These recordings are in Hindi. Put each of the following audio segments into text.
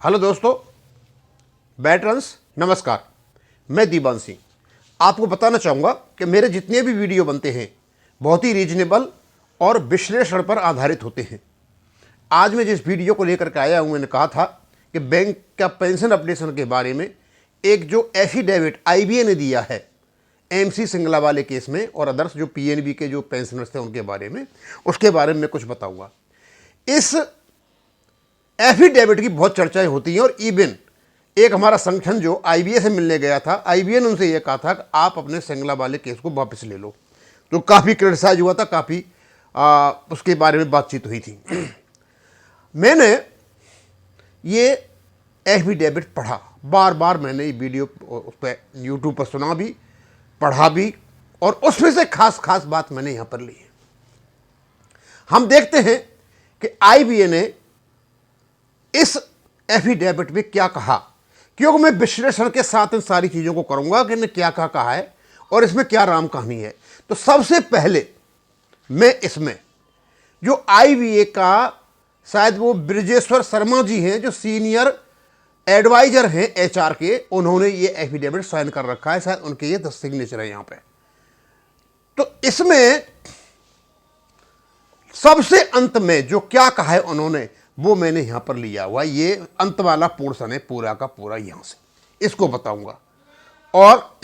हेलो दोस्तों, बैटरन्स नमस्कार। मैं दीवान सिंह आपको बताना चाहूँगा कि मेरे जितने भी वीडियो बनते हैं बहुत ही रीजनेबल और विश्लेषण पर आधारित होते हैं। आज मैं जिस वीडियो को लेकर के आया हूँ, मैंने कहा था कि बैंक का पेंशन अपडेशन के बारे में एक जो एफिडेविट आईबीए ने दिया है एमसी सिंगला वाले केस में और अदर्स जो पीएनबी के जो पेंशनर्स थे उनके बारे में, उसके बारे में मैं कुछ बताऊँगा। इस एफिडेविट की बहुत चर्चाएं होती हैं और इवन एक हमारा संगठन जो आईबीए से मिलने गया था, आईबीए ने उनसे यह कहा था कि आप अपने सिंगला वाले केस को वापस ले लो, तो काफ़ी क्रिटिसाइज हुआ था, काफ़ी उसके बारे में बातचीत हुई थी। मैंने ये एफिडेविट पढ़ा, बार बार मैंने ये वीडियो उस पर यूट्यूब पर सुना भी, पढ़ा भी, और उसमें से खास बात मैंने यहाँ पर ली है। हम देखते हैं कि आईबीए ने इस एफिडेविट में क्या कहा, क्योंकि मैं विश्लेषण के साथ इन सारी चीज़ों को करूंगा कि इन्हें क्या कहा है और इसमें क्या राम कहानी है। तो सबसे पहले मैं इसमें जो आईबीए का शायद वो ब्रिजेश्वर शर्मा जी हैं जो सीनियर एडवाइजर हैं एचआर के, उन्होंने ये एफिडेविट साइन कर रखा है, शायद उनके ये 10 सिग्नेचर है यहाँ पे। तो इसमें सबसे अंत में जो क्या कहा है उन्होंने वो मैंने यहां पर लिया हुआ, ये अंत वाला पोर्शन है पूरा का पूरा, यहां से इसको बताऊंगा। और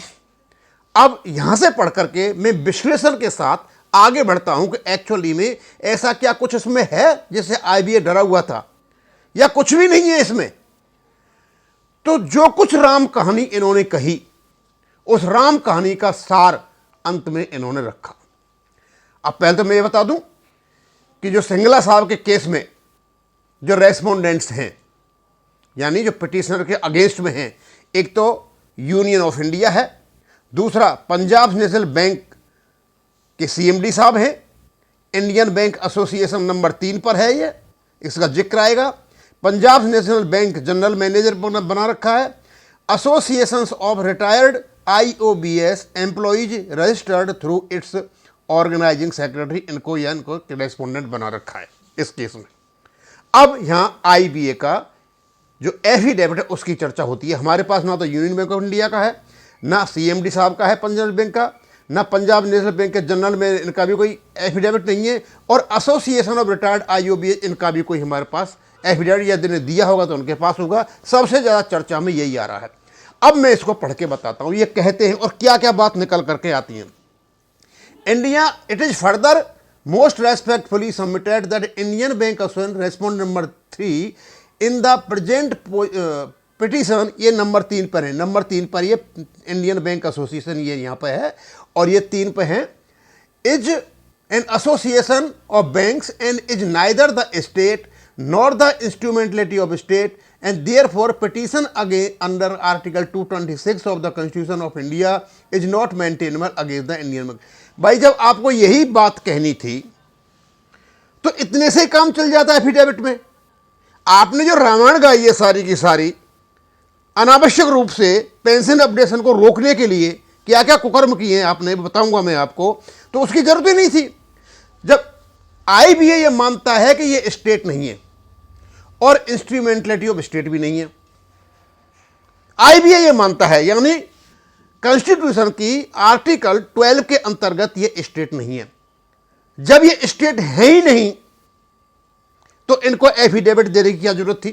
अब यहां से पढ़ करके मैं विश्लेषण के साथ आगे बढ़ता हूं कि एक्चुअली में ऐसा क्या कुछ इसमें है जिससे आईबीए डरा हुआ था, या कुछ भी नहीं है इसमें। तो जो कुछ राम कहानी इन्होंने कही, उस राम कहानी का सार अंत में इन्होंने रखा। अब पहले तो मैं ये बता दूं कि जो सिंगला साहब के केस में जो रेस्पोंडेंट्स हैं, यानी जो पिटिशनर के अगेंस्ट में हैं, एक तो यूनियन ऑफ इंडिया है, दूसरा पंजाब नेशनल बैंक के सीएमडी साहब हैं, इंडियन बैंक एसोसिएशन नंबर 3 पर है, ये इसका जिक्र आएगा। Punjab national bank general manager बना रखा है, associations of retired IOBs employees registered through its organising secretary, इनको रेस्पोंडेंट बना रखा है इस केस में। अब यहां आईबीए का जो एफिडेविट है उसकी चर्चा होती है। हमारे पास ना तो यूनियन बैंक ऑफ इंडिया का है, ना सीएमडी साहब का है पंजाब बैंक का, ना पंजाब नेशनल बैंक के जनरल में इनका भी कोई एफिडेविट नहीं है, और एसोसिएशन ऑफ रिटायर्ड आईओबीएस इनका भी कोई हमारे पास एफिडेविट यदि ने दिया होगा तो उनके पास होगा। सबसे ज़्यादा चर्चा में यही आ रहा है। अब मैं इसको पढ़ के बताता हूँ ये कहते हैं और क्या क्या बात निकल करके आती है। India, it is further most respectfully submitted that Indian Bank Association respond number 3 in the present petition, ये नंबर 3 पर है, नंबर 3 पर ये इंडियन बैंक एसोसिएशन ये यहाँ पे है, और ये 3 पे है, is an association of banks and is neither the state nor the instrumentality of state and therefore petition again under article 226 of the constitution of India is not maintainable against the Indian bank. भाई जब आपको यही बात कहनी थी तो इतने से ही काम चल जाता है एफिडेविट में। आपने जो रामायण गाई है सारी की सारी, अनावश्यक रूप से पेंशन अपडेशन को रोकने के लिए क्या क्या कुकर्म किए हैं आपने, बताऊंगा मैं आपको, तो उसकी जरूरत ही नहीं थी। जब आईबीए ये मानता है कि ये स्टेट नहीं है और इंस्ट्रूमेंटलिटी ऑफ स्टेट भी नहीं है, आईबीए ये मानता है, यानी कॉन्स्टिट्यूशन की आर्टिकल 12 के अंतर्गत ये स्टेट नहीं है। जब ये स्टेट है ही नहीं तो इनको एफिडेविट देने की क्या जरूरत थी।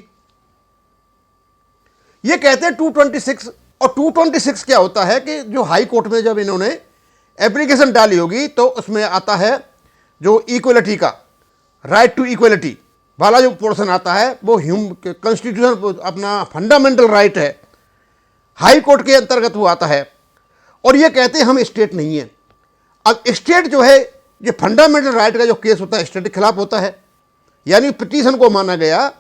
ये कहते हैं 226, और 226 क्या होता है कि जो हाई कोर्ट में जब इन्होंने एप्लीकेशन डाली होगी तो उसमें आता है जो इक्वलिटी का, राइट टू इक्वलिटी वाला जो पोर्शन आता है, वो कॉन्स्टिट्यूशन अपना फंडामेंटल राइट है, हाई कोर्ट के अंतर्गत वो आता है, और ये कहते हैं हम स्टेट नहीं है। अब स्टेट जो है, ये फंडामेंटल राइट का जो केस होता है स्टेट के खिलाफ होता है, यानी पिटीशन को माना गया,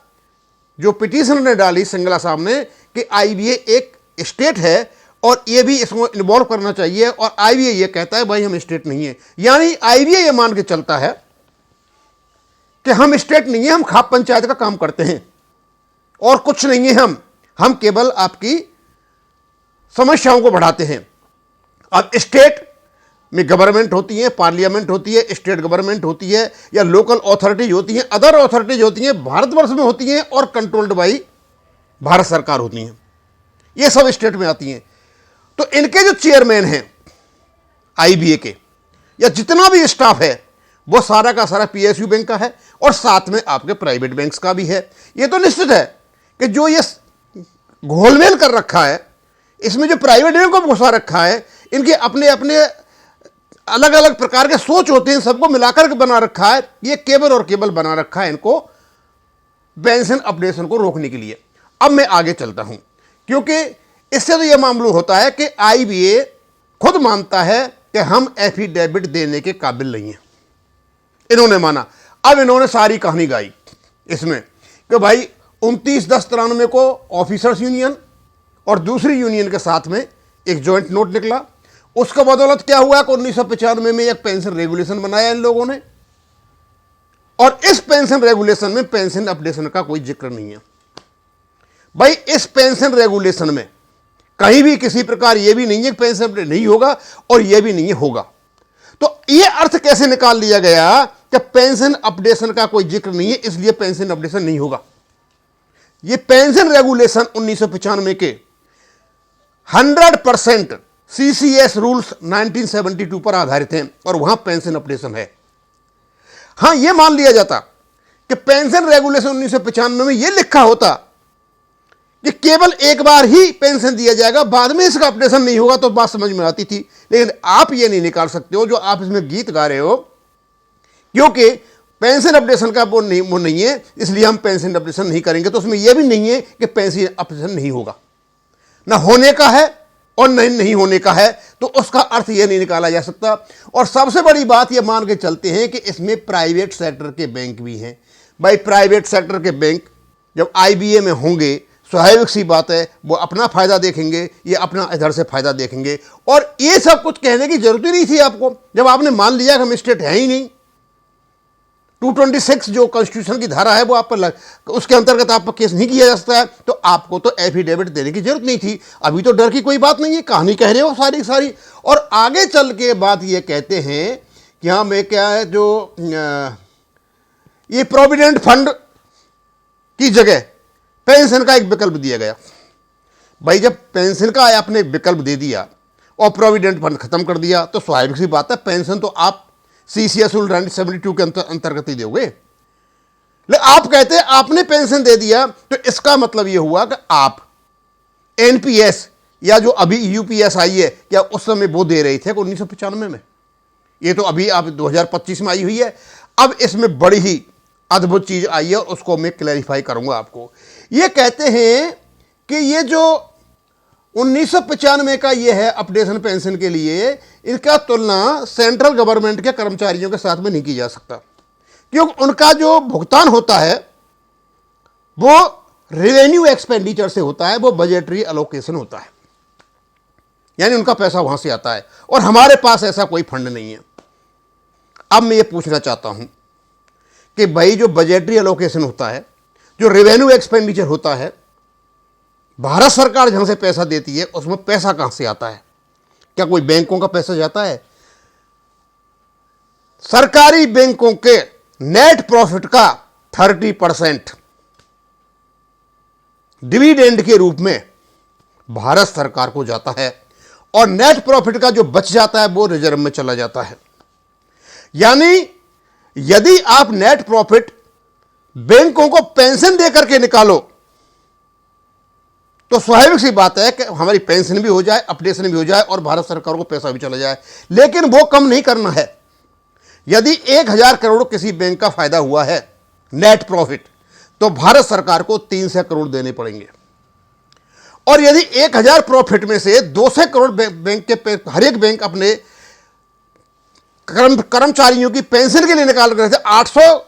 जो पिटीशन ने डाली सिंगला साहब ने कि आईबीए एक स्टेट है और ये भी इसको इन्वॉल्व करना चाहिए, और आईबीए ये कहता है भाई हम स्टेट नहीं है। यानी आईबीए ये मान के चलता है कि हम स्टेट नहीं है, हम खाप पंचायत का काम करते हैं और कुछ नहीं है, हम केवल आपकी समस्याओं को बढ़ाते हैं। अब स्टेट में गवर्नमेंट होती है, पार्लियामेंट होती है, स्टेट गवर्नमेंट होती है, या लोकल अथॉरिटीज होती हैं, अदर अथॉरिटीज होती हैं, भारतवर्ष में होती हैं और कंट्रोल्ड बाई भारत सरकार होती हैं, ये सब स्टेट में आती हैं। तो इनके जो चेयरमैन हैं आईबीए के या जितना भी स्टाफ है वो सारा का सारा पीएसयू बैंक का है और साथ में आपके प्राइवेट बैंक्स का भी है। ये तो निश्चित है कि जो ये घोलमेल कर रखा है, इसमें जो प्राइवेट बैंक को घुसा रखा है, इनके अपने अपने अलग अलग प्रकार के सोच होते हैं, सबको मिलाकर के बना रखा है। ये केवल और केवल बना रखा है इनको पेंशन अपडेशन को रोकने के लिए। अब मैं आगे चलता हूं, क्योंकि इससे तो यह मामूल होता है कि आईबीए खुद मानता है कि हम एफिडेविट देने के काबिल नहीं हैं। इन्होंने माना। अब इन्होंने सारी कहानी गाई इसमें कि भाई 29/10/93 को ऑफिसर्स यूनियन और दूसरी यूनियन के साथ में एक जॉइंट नोट निकला। उसका बदौलत क्या हुआ कि 1995 में एक पेंशन रेगुलेशन बनाया इन लोगों ने, और इस पेंशन रेगुलेशन में पेंशन अपडेशन का कोई जिक्र नहीं है। भाई इस पेंशन रेगुलेशन में कहीं भी किसी प्रकार यह भी नहीं है कि पेंशन अपडेट नहीं होगा और यह भी नहीं होगा। तो यह अर्थ कैसे निकाल लिया गया कि पेंशन अपडेशन का कोई जिक्र नहीं है, इसलिए पेंशन अपडेशन नहीं होगा। यह पेंशन रेगुलेशन 1995 के 100% सीसीएस रूल्स 1972 पर आधारित हैं और वहां पेंशन अपडेशन है। हां, यह मान लिया जाता कि पेंशन रेगुलेशन 1995 में यह लिखा होता कि केवल एक बार ही पेंशन दिया जाएगा, बाद में इसका अपडेशन नहीं होगा, तो बात समझ में आती थी। लेकिन आप ये नहीं निकाल सकते हो जो आप इसमें गीत गा रहे हो, क्योंकि पेंशन अपडेशन का वो नहीं है, इसलिए हम पेंशन अपडेशन नहीं करेंगे। तो उसमें यह भी नहीं है कि पेंशन अपडेशन नहीं होगा, ना होने का है और नहीं होने का है, तो उसका अर्थ यह नहीं निकाला जा सकता। और सबसे बड़ी बात यह मान के चलते हैं कि इसमें प्राइवेट सेक्टर के बैंक भी हैं। भाई प्राइवेट सेक्टर के बैंक जब आईबीए में होंगे, स्वाभाविक सी बात है वो अपना फायदा देखेंगे, ये अपना इधर से फायदा देखेंगे। और ये सब कुछ कहने की जरूरत ही नहीं थी आपको, जब आपने मान लिया कि हम स्टेट है ही नहीं। 226 जो कॉन्स्टिट्यूशन की धारा है वो आप पर उसके अंतर्गत आप पर केस नहीं किया जा सकता है, तो आपको तो एफिडेविट देने की जरूरत नहीं थी। अभी तो डर की कोई बात नहीं है, कहानी कह रहे हो सारी सारी। और आगे चल के बात ये कहते हैं कि हाँ मैं क्या है जो ये प्रोविडेंट फंड की जगह पेंशन का एक विकल्प दिया गया। भाई जब पेंशन का आपने विकल्प दे दिया और प्रोविडेंट फंड खत्म कर दिया, तो स्वाभाविक सी बात है पेंशन तो आप सीसीएस रूल 1972 के अंतर्गत ही दोगे। लेकिन आप कहते हैं आपने पेंशन दे दिया, तो इसका मतलब यह हुआ कि आप एनपीएस या जो अभी यूपीएस आई है, क्या उस समय वो दे रहे थे 1995 में? ये तो अभी आप 2025 में आई हुई है। अब इसमें बड़ी ही अद्भुत चीज आई है और उसको मैं क्लैरिफाई करूंगा आपको। ये कहते हैं कि ये जो 1995 का ये है अपडेशन पेंशन के लिए, इनका तुलना सेंट्रल गवर्नमेंट के कर्मचारियों के साथ में नहीं की जा सकता, क्योंकि उनका जो भुगतान होता है वो रेवेन्यू एक्सपेंडिचर से होता है, वो बजटरी अलोकेशन होता है, यानी उनका पैसा वहां से आता है और हमारे पास ऐसा कोई फंड नहीं है। अब मैं ये पूछना चाहता हूं कि भाई जो बजटरी अलोकेशन होता है, जो रेवेन्यू एक्सपेंडिचर होता है, भारत सरकार जहां से पैसा देती है उसमें पैसा कहां से आता है? क्या कोई बैंकों का पैसा जाता है? सरकारी बैंकों के नेट प्रॉफिट का 30% डिविडेंड के रूप में भारत सरकार को जाता है और नेट प्रॉफिट का जो बच जाता है वो रिजर्व में चला जाता है। यानी यदि आप नेट प्रॉफिट बैंकों को पेंशन देकर के निकालो तो स्वाभाविक सी बात है कि हमारी पेंशन भी हो जाए, अपडेशन भी हो जाए और भारत सरकार को पैसा भी चला जाए। लेकिन वो कम नहीं करना है। यदि 1000 करोड़ किसी बैंक का फायदा हुआ है नेट प्रॉफिट, तो भारत सरकार को 300 करोड़ देने पड़ेंगे। और यदि 1000 प्रॉफिट में से 200 करोड़ बैंक के हर एक बैंक अपने कर्मचारियों की पेंशन के लिए निकाल रहे थे, 800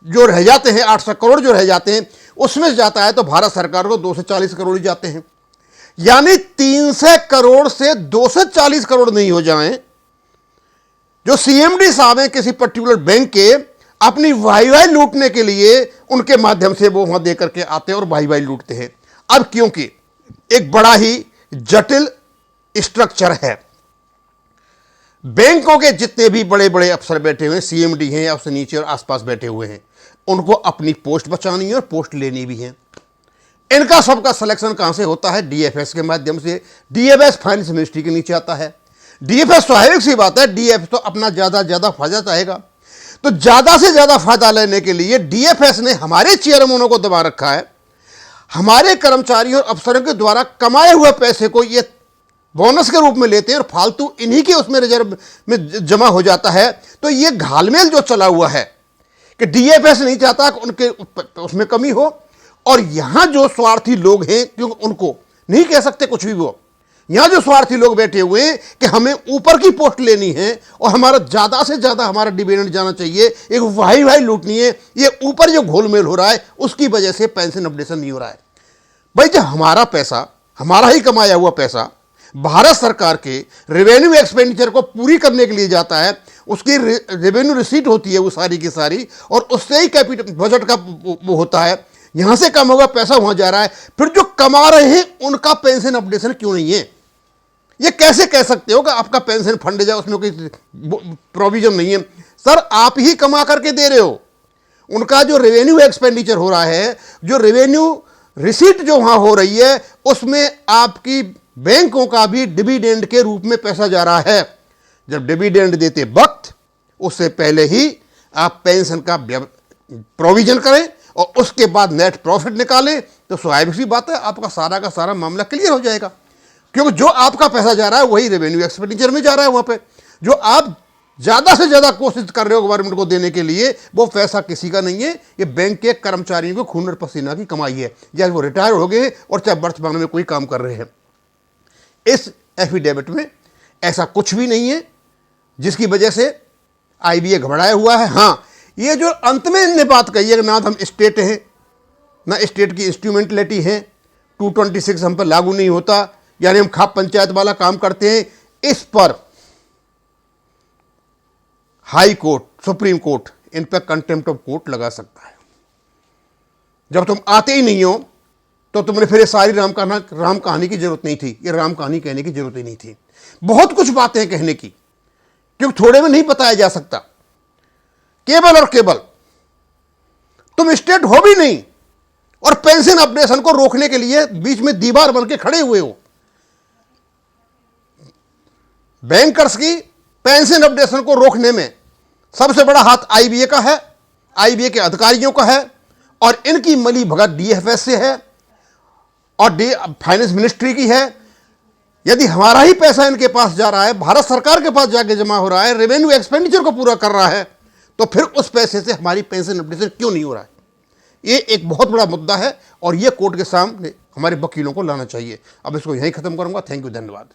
जो रह जाते हैं, 800 करोड़ जो रह जाते हैं, उसमें जाता है तो भारत सरकार को 240 करोड़ ही जाते हैं। यानी 300 करोड़ से 240 करोड़ नहीं हो जाएं, जो सीएमडी साहब हैं किसी पर्टिकुलर बैंक के, अपनी वाई लूटने के लिए उनके माध्यम से वो वहां देकर के आते हैं और वाई लूटते हैं। अब क्योंकि एक बड़ा ही जटिल स्ट्रक्चर है, बैंकों के जितने भी बड़े बड़े अफसर बैठे हुए हैं, सीएमडी हैं या उससे नीचे और आसपास बैठे हुए हैं, उनको अपनी पोस्ट बचानी है और पोस्ट लेनी भी है। इनका सबका सिलेक्शन कहां से होता है? डीएफएस के माध्यम से। डीएफएस फाइनेंस मिनिस्ट्री के नीचे आता है। डीएफएस स्वाभाविक सी बात है, डीएफएस तो अपना ज्यादा फायदा चाहेगा। तो ज्यादा से ज्यादा फायदा लेने के लिए डीएफएस ने हमारे चेयरमैनों को दबा रखा है। हमारे कर्मचारियों और अफसरों के द्वारा कमाए हुए पैसे को ये बोनस के रूप में लेते हैं और फालतू इन्हीं के उसमें रिजर्व में जमा हो जाता है। तो ये घालमेल जो चला हुआ है कि डीएफएस नहीं चाहता कि उनके उसमें कमी हो, और यहां जो स्वार्थी लोग हैं, क्योंकि उनको नहीं कह सकते कुछ भी, वो यहां जो स्वार्थी लोग बैठे हुए हैं कि हमें ऊपर की पोस्ट लेनी है और हमारा ज्यादा से ज्यादा हमारा डिविडेंड जाना चाहिए, एक वाही लूटनी है, ये ऊपर जो घोलमेल हो रहा है उसकी वजह से पेंशन अपडेशन नहीं हो रहा है। भाई जब हमारा पैसा, हमारा ही कमाया हुआ पैसा भारत सरकार के रेवेन्यू एक्सपेंडिचर को पूरी करने के लिए जाता है, उसकी रेवेन्यू रिसीट होती है वो सारी की सारी, और उससे ही कैपिटल बजट का वो होता है, यहां से कम हुआ पैसा वहां जा रहा है। फिर जो कमा रहे हैं उनका पेंशन अपडेशन क्यों नहीं है? ये कैसे कह सकते हो कि आपका पेंशन फंड जाए, उसमें कोई प्रोविजन नहीं है? सर आप ही कमा करके दे रहे हो। उनका जो रेवेन्यू एक्सपेंडिचर हो रहा है, जो रेवेन्यू रिसीट जो वहां हो रही है, उसमें आपकी बैंकों का भी डिविडेंड के रूप में पैसा जा रहा है। जब डिविडेंड देते वक्त उससे पहले ही आप पेंशन का प्रोविजन करें और उसके बाद नेट प्रॉफिट निकालें, तो स्वाभाविक सी बात है आपका सारा का सारा मामला क्लियर हो जाएगा। क्योंकि जो आपका पैसा जा रहा है वही रेवेन्यू एक्सपेंडिचर में जा रहा है। वहां पे जो आप ज्यादा से ज्यादा कोशिश कर रहे हो गवर्नमेंट को देने के लिए, वो पैसा किसी का नहीं है, ये बैंक के कर्मचारियों को खून और पसीना की कमाई है, चाहे वो रिटायर हो गए और चाहे वर्तमान में कोई काम कर रहे हैं। इस एफिडेविट में ऐसा कुछ भी नहीं है जिसकी वजह से आईबीए घबराया हुआ है। हां, ये जो अंत में इनने बात कही है कि ना हम स्टेट हैं, ना स्टेट की इंस्ट्रूमेंटलिटी है, 226 हम पर लागू नहीं होता, यानी हम खाप पंचायत वाला काम करते हैं, इस पर हाई कोर्ट, सुप्रीम कोर्ट इन पर कंटेम्प्ट ऑफ कोर्ट लगा सकता है। जब तुम आते ही नहीं हो तो तुमने फिर ये सारी राम कहानी की जरूरत नहीं थी, ये राम कहानी कहने की जरूरत ही नहीं थी। बहुत कुछ बातें कहने की, क्योंकि थोड़े में नहीं बताया जा सकता। केवल और केवल तुम स्टेट हो भी नहीं और पेंशन अपडेशन को रोकने के लिए बीच में दीवार बन के खड़े हुए हो। बैंकर्स की पेंशन अपडेशन को रोकने में सबसे बड़ा हाथ आईबीए का है, आईबीए के अधिकारियों का है, और इनकी मिली भगत डीएफएस से है और फाइनेंस मिनिस्ट्री की है। यदि हमारा ही पैसा इनके पास जा रहा है, भारत सरकार के पास जाके जमा हो रहा है, रेवेन्यू एक्सपेंडिचर को पूरा कर रहा है, तो फिर उस पैसे से हमारी पेंशन अपडेशन क्यों नहीं हो रहा है? ये एक बहुत बड़ा मुद्दा है और ये कोर्ट के सामने हमारे वकीलों को लाना चाहिए। अब इसको यहीं खत्म करूंगा। थैंक यू, धन्यवाद।